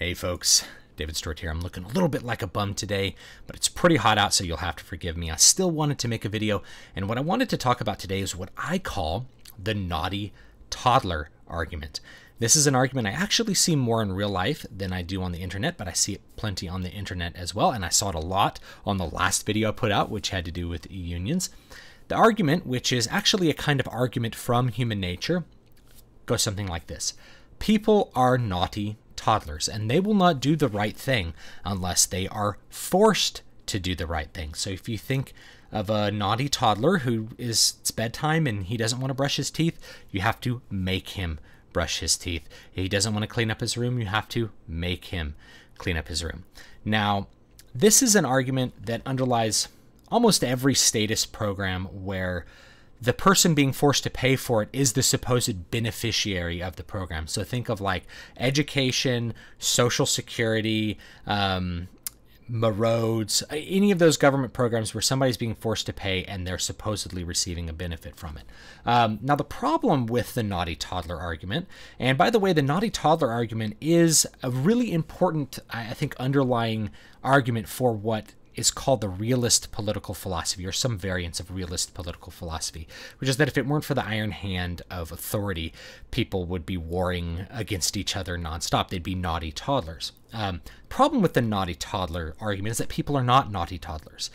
Hey folks, David Stewart here. I'm looking a little bit like a bum today, but it's pretty hot out, so you'll have to forgive me. I still wanted to make a video, and what I wanted to talk about today is what I call the Naughty Toddler Argument. This is an argument I actually see more in real life than I do on the internet, but I see it plenty on the internet as well, and I saw it a lot on the last video I put out, which had to do with e-unions. The argument, which is actually a kind of argument from human nature, goes something like this. People are naughty toddlers, and they will not do the right thing unless they are forced to do the right thing. So if you think of a naughty toddler who it's bedtime and he doesn't want to brush his teeth, you have to make him brush his teeth. He doesn't want to clean up his room, you have to make him clean up his room. Now, this is an argument that underlies almost every statist program where the person being forced to pay for it is the supposed beneficiary of the program. So think of like education, Social Security, roads, any of those government programs where somebody's being forced to pay and they're supposedly receiving a benefit from it. Now, the problem with the naughty toddler argument, and by the way, the naughty toddler argument is a really important, I think, underlying argument for what is called the realist political philosophy, or some variants of realist political philosophy, which is that if it weren't for the iron hand of authority, people would be warring against each other nonstop. They'd be naughty toddlers. Problem with the naughty toddler argument is that people are not naughty toddlers.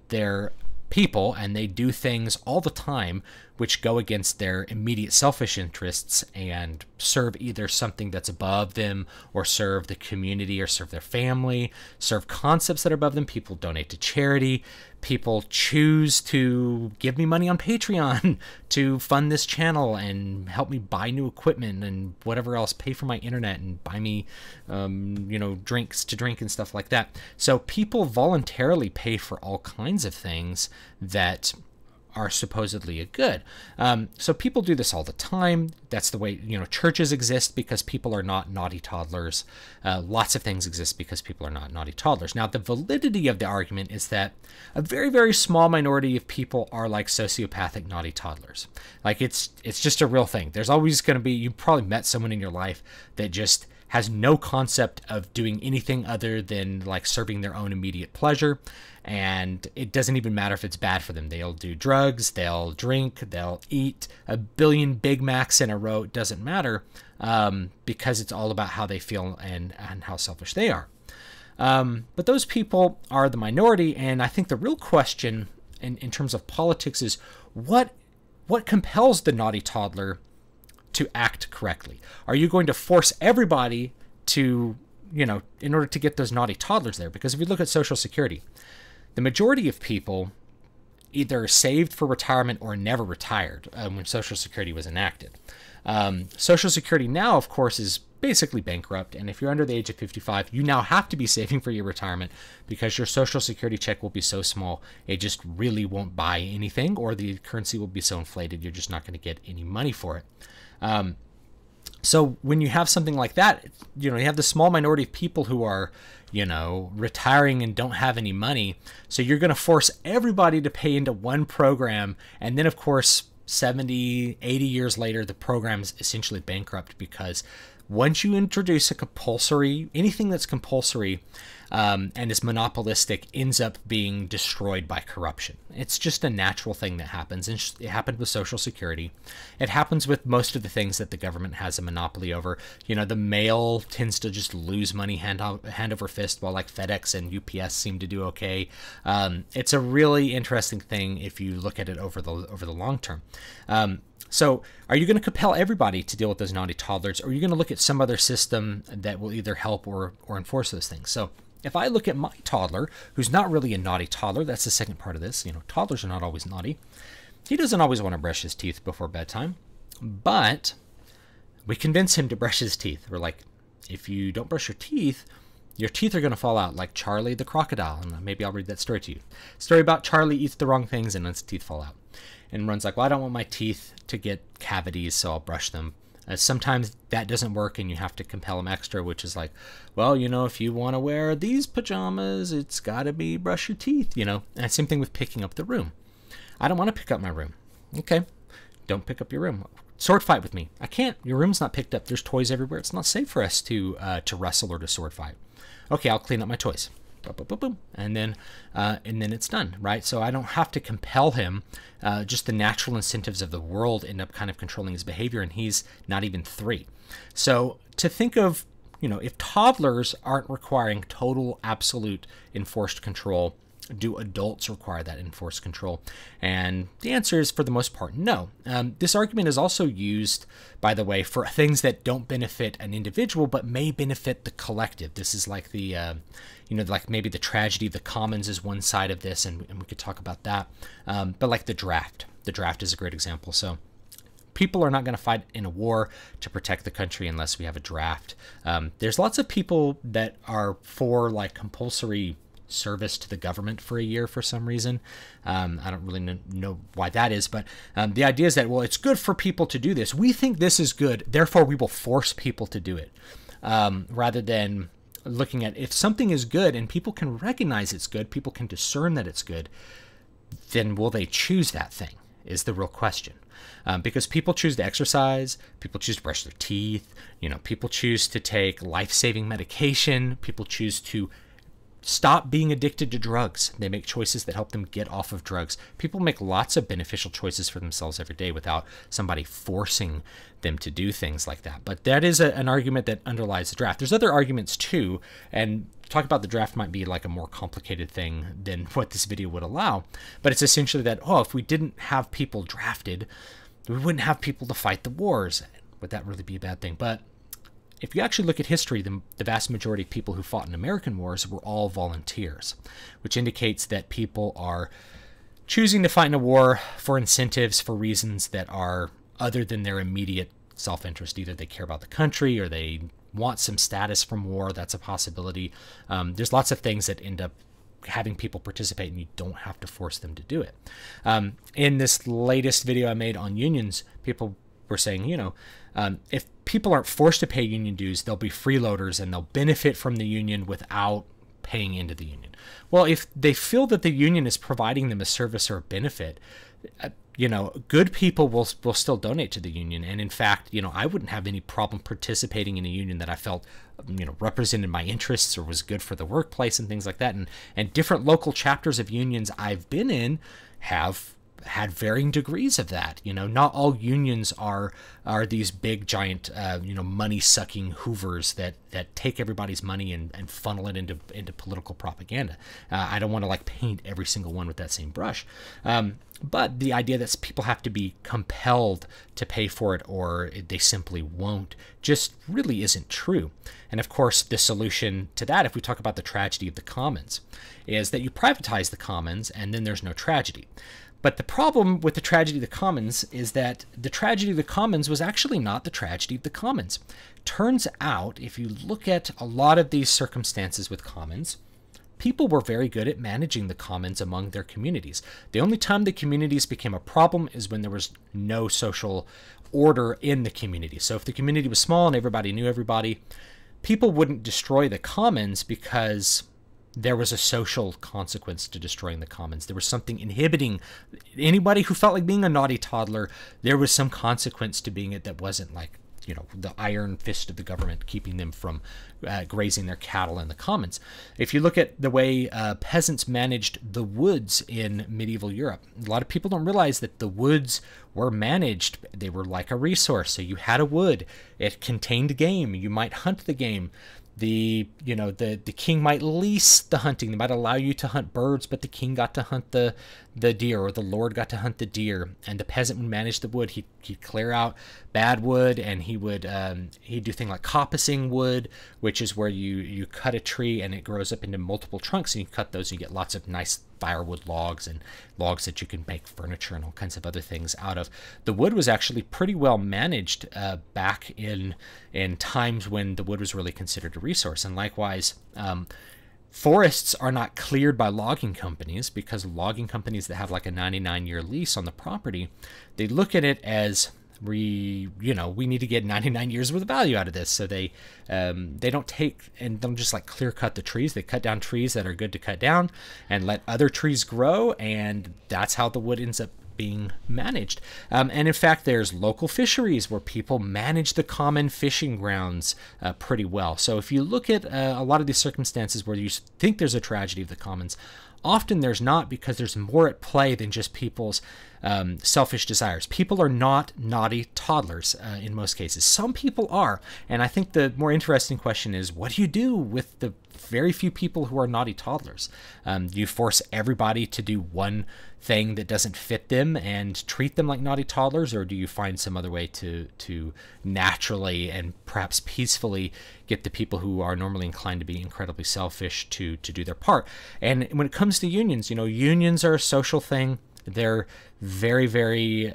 They're people, and they do things all the time which go against their immediate selfish interests and serve either something that's above them, or serve the community, or serve their family, serve concepts that are above them. People donate to charity. People choose to give me money on Patreon to fund this channel and help me buy new equipment and whatever else, pay for my internet and buy me, drinks to drink and stuff like that. So people voluntarily pay for all kinds of things that are supposedly a good. So people do this all the time. That's the way, churches exist because people are not naughty toddlers. Lots of things exist because people are not naughty toddlers. Now, the validity of the argument is that a very, very small minority of people are like sociopathic naughty toddlers. Like it's just a real thing. There's always going to be, you probably met someone in your life that just has no concept of doing anything other than like serving their own immediate pleasure. And it doesn't even matter if it's bad for them. They'll do drugs, they'll drink, they'll eat a billion Big Macs in a row. It doesn't matter because it's all about how they feel and how selfish they are. But those people are the minority. And I think the real question in terms of politics is what compels the naughty toddler to act correctly? Are you going to force everybody to, in order to get those naughty toddlers there? Because if you look at Social Security, the majority of people either saved for retirement or never retired when Social Security was enacted. Social Security now, of course, is basically bankrupt. And if you're under the age of 55, you now have to be saving for your retirement because your Social Security check will be so small, it just really won't buy anything, or the currency will be so inflated, you're just not going to get any money for it. So when you have something like that, you have the small minority of people who are, retiring and don't have any money. So you're going to force everybody to pay into one program. And then, of course, 70, 80 years later, the program is essentially bankrupt because once you introduce a compulsory, anything that's compulsory and is monopolistic ends up being destroyed by corruption. It's just a natural thing that happens. And it happened with Social Security. It happens with most of the things that the government has a monopoly over. The mail tends to just lose money hand over fist, while like FedEx and UPS seem to do okay. It's a really interesting thing if you look at it over the long term. So are you going to compel everybody to deal with those naughty toddlers, or are you going to look at some other system that will either help or enforce those things? So if I look at my toddler, who's not really a naughty toddler, that's the second part of this. Toddlers are not always naughty. He doesn't always want to brush his teeth before bedtime, but we convince him to brush his teeth. We're like, if you don't brush your teeth are going to fall out, like Charlie the crocodile. And maybe I'll read that story to you. Story about Charlie eats the wrong things and his teeth fall out. And Run's like, well, I don't want my teeth to get cavities, so I'll brush them. Sometimes that doesn't work and you have to compel them extra, which is like, well, if you want to wear these pajamas, it's got to be brush your teeth, And same thing with picking up the room. I don't want to pick up my room. Okay, don't pick up your room. sword fight with me. I can't. Your room's not picked up. There's toys everywhere. It's not safe for us to wrestle or to sword fight. Okay, I'll clean up my toys. Boom, boom, boom, boom. And then it's done, right? So I don't have to compel him. Just the natural incentives of the world end up kind of controlling his behavior, and he's not even 3. So to think of, if toddlers aren't requiring total, absolute enforced control, do adults require that enforced control? And the answer is, for the most part, no. This argument is also used, by the way, for things that don't benefit an individual but may benefit the collective. This is like the, like maybe the tragedy of the commons is one side of this, and we could talk about that. But like the draft. The draft is a great example. So people are not going to fight in a war to protect the country unless we have a draft. There's lots of people that are for like compulsory service to the government for a year for some reason. I don't really know why that is, but the idea is that, well, it's good for people to do this. We think this is good, therefore we will force people to do it, rather than looking at if something is good and people can recognize it's good, people can discern that it's good, then will they choose that thing is the real question. Because people choose to exercise, people choose to brush their teeth, people choose to take life-saving medication, people choose to stop being addicted to drugs. They make choices that help them get off of drugs. People make lots of beneficial choices for themselves every day without somebody forcing them to do things like that. But that is an argument that underlies the draft. There's other arguments too, and talk about the draft might be like a more complicated thing than what this video would allow. But it's essentially that, if we didn't have people drafted, we wouldn't have people to fight the wars. Would that really be a bad thing? But if you actually look at history, the vast majority of people who fought in American wars were all volunteers, which indicates that people are choosing to fight in a war for incentives, for reasons that are other than their immediate self-interest. Either they care about the country or they want some status from war. That's a possibility. There's lots of things that end up having people participate, and you don't have to force them to do it. In this latest video I made on unions, people were saying, if people aren't forced to pay union dues, they'll be freeloaders and they'll benefit from the union without paying into the union. Well, if they feel that the union is providing them a service or a benefit, good people will still donate to the union. And in fact, I wouldn't have any problem participating in a union that I felt, represented my interests or was good for the workplace and things like that. And different local chapters of unions I've been in have had varying degrees of that. Not all unions are these big giant money sucking hoovers that take everybody's money and funnel it into political propaganda. I don't want to paint every single one with that same brush, but the idea that people have to be compelled to pay for it or they simply won't just really isn't true. And of course, the solution to that, if we talk about the tragedy of the commons, is that you privatize the commons and then there's no tragedy. But the problem with the tragedy of the commons is that the tragedy of the commons was actually not the tragedy of the commons. Turns out, if you look at a lot of these circumstances with commons, people were very good at managing the commons among their communities. The only time the communities became a problem is when there was no social order in the community. So if the community was small and everybody knew everybody, people wouldn't destroy the commons because there was a social consequence to destroying the commons. There was something inhibiting anybody who felt like being a naughty toddler. There was some consequence to being it that wasn't like, the iron fist of the government keeping them from grazing their cattle in the commons. If you look at the way peasants managed the woods in medieval Europe, a lot of people don't realize that the woods were managed. They were like a resource. So you had a wood. It contained game. You might hunt the game. The king might lease the hunting. They might allow you to hunt birds, but the king got to hunt the deer, or the lord got to hunt the deer, and the peasant would manage the wood. He'd clear out bad wood, and he'd do things like coppicing wood, which is where you cut a tree and it grows up into multiple trunks, and you cut those and you get lots of nice firewood logs and logs that you can make furniture and all kinds of other things out of. The wood was actually pretty well managed back in times when the wood was really considered a resource. And likewise, forests are not cleared by logging companies, because logging companies that have like a 99-year lease on the property, they look at it as we need to get 99 years worth of value out of this. So they don't take and don't just clear cut the trees. They cut down trees that are good to cut down and let other trees grow, and that's how the wood ends up being managed. And in fact, there's local fisheries where people manage the common fishing grounds pretty well. So if you look at a lot of these circumstances where you think there's a tragedy of the commons, often there's not, because there's more at play than just people's selfish desires. People are not naughty toddlers in most cases. Some people are. And I think the more interesting question is, what do you do with the very few people who are naughty toddlers? Do you force everybody to do one thing that doesn't fit them and treat them like naughty toddlers, or do you find some other way to naturally and perhaps peacefully get the people who are normally inclined to be incredibly selfish to do their part? And when it comes to unions, unions are a social thing. They're very, very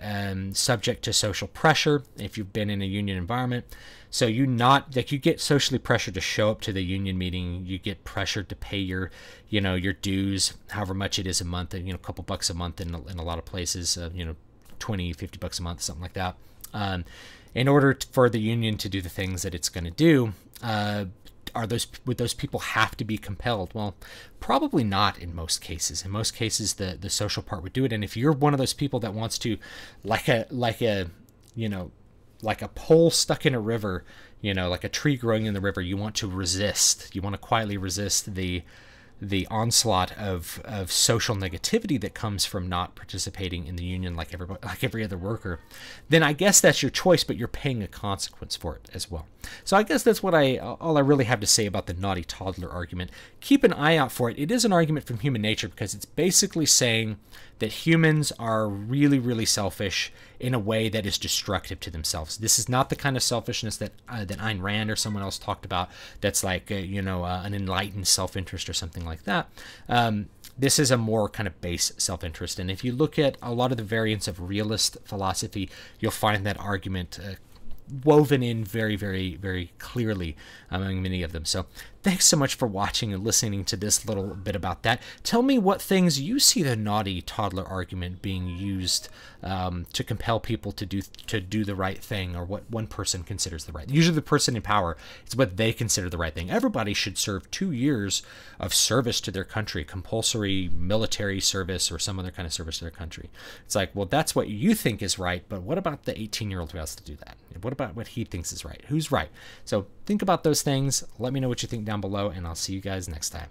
subject to social pressure if you've been in a union environment. So you get socially pressured to show up to the union meeting. You get pressured to pay your dues, however much it is a month, a couple bucks a month in a lot of places, 20, 50 bucks a month, something like that. In order for the union to do the things that it's going to do, would those people have to be compelled? Well, probably not in most cases. In most cases, the social part would do it. And if you're one of those people that wants to, like a pole stuck in a river, like a tree growing in the river, you want to resist. You want to quietly resist the onslaught of social negativity that comes from not participating in the union like every other worker, then I guess that's your choice, but you're paying a consequence for it as well. So I guess that's all I really have to say about the naughty toddler argument. Keep an eye out for it. It is an argument from human nature, because it's basically saying that humans are really, really selfish in a way that is destructive to themselves. This is not the kind of selfishness that Ayn Rand or someone else talked about, that's like an enlightened self-interest or something like that. This is a more kind of base self-interest. And if you look at a lot of the variants of realist philosophy, you'll find that argument woven in very, very, very clearly among many of them. So thanks so much for watching and listening to this little bit about that. Tell me what things you see the naughty toddler argument being used to compel people to do the right thing, or what one person considers the right. Usually the person in power, it's what they consider the right thing. Everybody should serve 2 years of service to their country, compulsory military service or some other kind of service to their country. It's like, well, that's what you think is right, but what about the 18-year-old who has to do that? What about what he thinks is right? Who's right? So think about those things. Let me know what you think down below, and I'll see you guys next time.